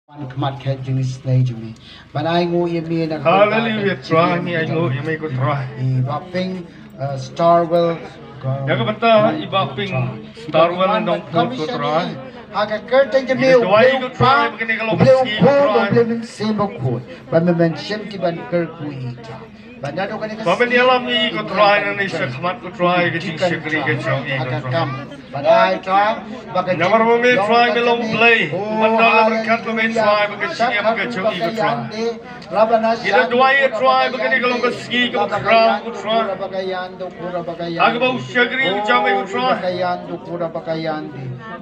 Kmat kat jenis lain je mi. Banai ngu ye mi nak. Hallelujah, try me, I know you make a try. Waping Starwell. Ya ka bata ibaping Starwell and don't put ko try. Aga kerta je mi. Ito ay ko try, begini kalau meski ko try. Boleh sembok ko. Bamen shem ki ban kerku ita. Bandado kan ikas. Bamen alam ni ko try na ni sa kamat ko try ka jing shikri ka chong ko try. Badai try. Bagai. Namar mo may try me long play. Mandala berkat mo may try bagai siyam ka chong ko try. Ito duay try begini kalau meski ko try ko try. Aga ba shikri ko chong ko try.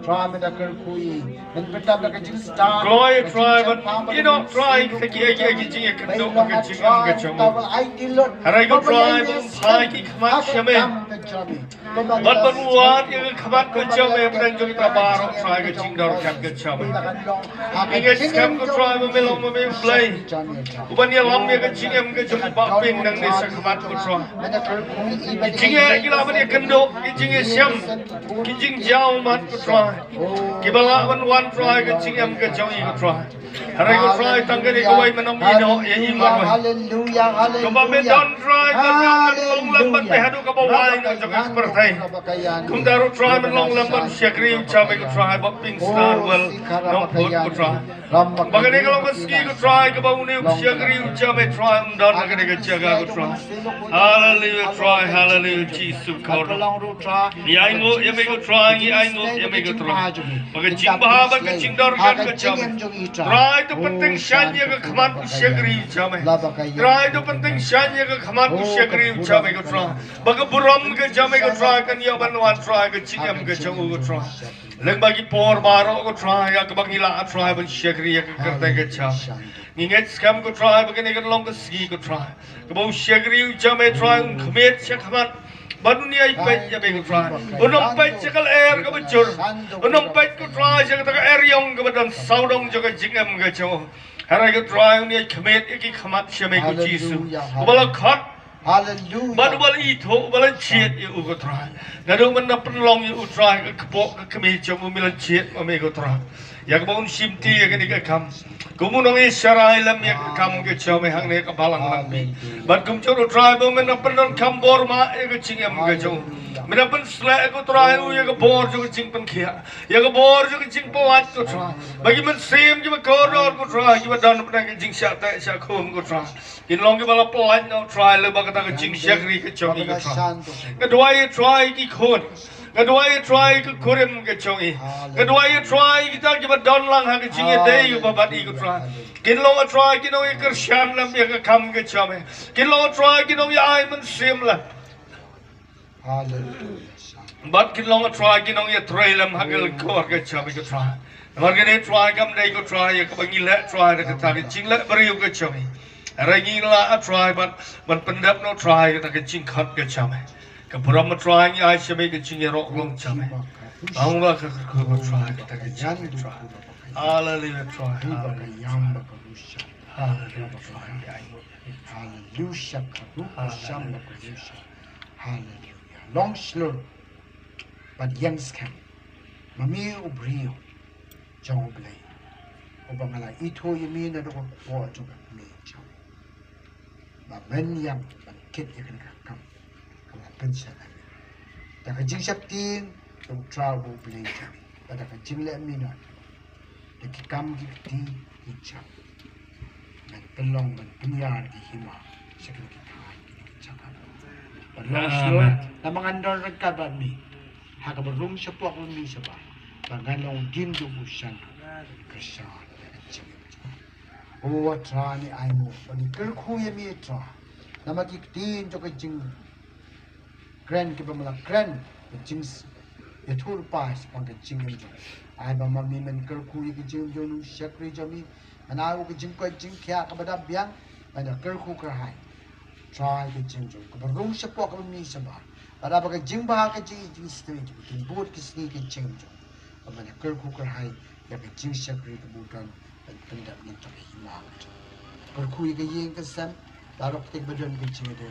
Try me nak kerkui. Dan betam nak jing star. Try but you don't try ka jing ka do ka jing ka chong. Haray ko try ki kamat shame. But buat yang kamat ko chome pedang jo kita baro try ka jing dor kat ka chome. Ingat scam ko try mo melong mo may play. Uban ya lam ya ka jing em ka jong ba ping nang ni sa kamat ko try. Jing ya gila man ya kendo jing ya sham. Ki jing jaw mat ko try. Kibala wan try ka jing em ka jong ko try. Haray ko try tangga ni ko way manam ino ya iman. Hallelujah, hallelujah. Kung ba don't try long lambat pe hadu ka baway na jong ekspertay. Kung daro try man long lambat siya kriyo chame ko try ba ping Starwell no put ko try. Bagani ka long ski ko try ka ba uni siya kriyo chame try don na ka jaga ko try. Hallelujah try hallelujah Jesus ko. Yai mo yame ko try yai mo yame ko try. Baga jimba ba ka jingdor ka chame. Try to penting shanya ka khamat ko siya kriyo chame. Try to penting shanya ka khamat ko siya kriyo chame ko try. Baga buram ka chame ko try kan ya ban wan try ka chingam ka changu ko try. Lang bagi por baro ko try ya ka bangila try ban siya kriyo ka karta ka chame. Nginget scam ko try baga ni kan long ka ski ko try. Ka bau siya kriyo chame try khmet siya khamat Badunia ipet ya bego try. Unong pet sekal air ka bacur. Unong pet ko try sekal taka air yang ka badan saudong jaga jingam ka cho. Harai ko try unia khmet iki khamat syame ko jisu. Ubala khat. Hallelujah. Badu bala ito ubala chiet ya ugo try. Ngado man na penlong ya u try ka kepok ka khmet cho umilan chiet ame ko try. Ya ka baun simti ya ka ni ka kam. Kumunong isyarai lam ya ka kam ka cho me hang ne ka balang nang bi. But kum cho try bo men na penon kam bor ma ya ka chingam ka cho. Mina pen sla ko try u ya ka bor jo ka ching pen khia. Ya ka bor jo ka ching pawat ko try. Bagi men sim jo ko ror ko try jo dan pen ka ching sya ta sya khom ko try. Kin long ki bala pawat no try le ba ka ta ka ching sya kri ka cho ni ka try. Ka dwai try ki khon. Kedua ya try ke kurim ke chongi. Kedua ya try kita kita don lang ha ke chinge dei ba bat i ke try. Kin lo try kin o ke shan lam ya ke kam ke chome. Kin lo try kin o ya ai man sim la. Hallelujah. Bat kin lo try kin o ya tray lam ha ke ko ke chome ke try. Mar ke ne try kam dei ko try ya ke bangi la try ke ta ke ching la bariu ke chome. Rangi la try but pendap no try ke ta ke ching khat ke chome. Kepuram try ni ai syame ke chinge rok long chame. Angla ke try kita ke chinge try. Hallelujah try. Hallelujah try. Hallelujah. Hallelujah. Long slow. But young scam. Mami ubrio. Jong blay. Obangala ito yumi na do ko juga me cham. Ba men yang ban kit yakan kam. Pensalan. Taka jing saptin, tung travel belajar. Taka jing le minat. Taki kam gikti hijab. Dan pelong dan penyar di hima. Sekali kita cakap. Berlangsung. Namang andor nagkabat ni. Haka berung sepuak umi sebab. Bangalong dindu busan. Kesal. Oh, trani aimu. Bani kerkuya mi tra. Nama gikti untuk jing Kren ke pemala kren jings ya tur pas pang ke jing jo ai ba mami men ker ku ke jing jo nu shakri jami ana u ke jing ko jing kya ka bada biang ana ker ku ker hai try ke jing jo ko rung se po ka mi se ba ada ba ke jing ba ke jing stri jo ke bot ke sni ke jing jo ana ker ku ker hai ya ke jing shakri ke bukan pendak ni to hima ker ku ke yeng ke sam darok tek badan ke jing de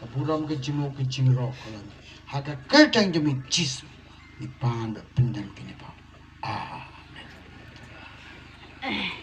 Buram ke jimo ke jingro kolan. Haka kertang jemi jisu. Ni panda pendang kini pa. Amen. Eh.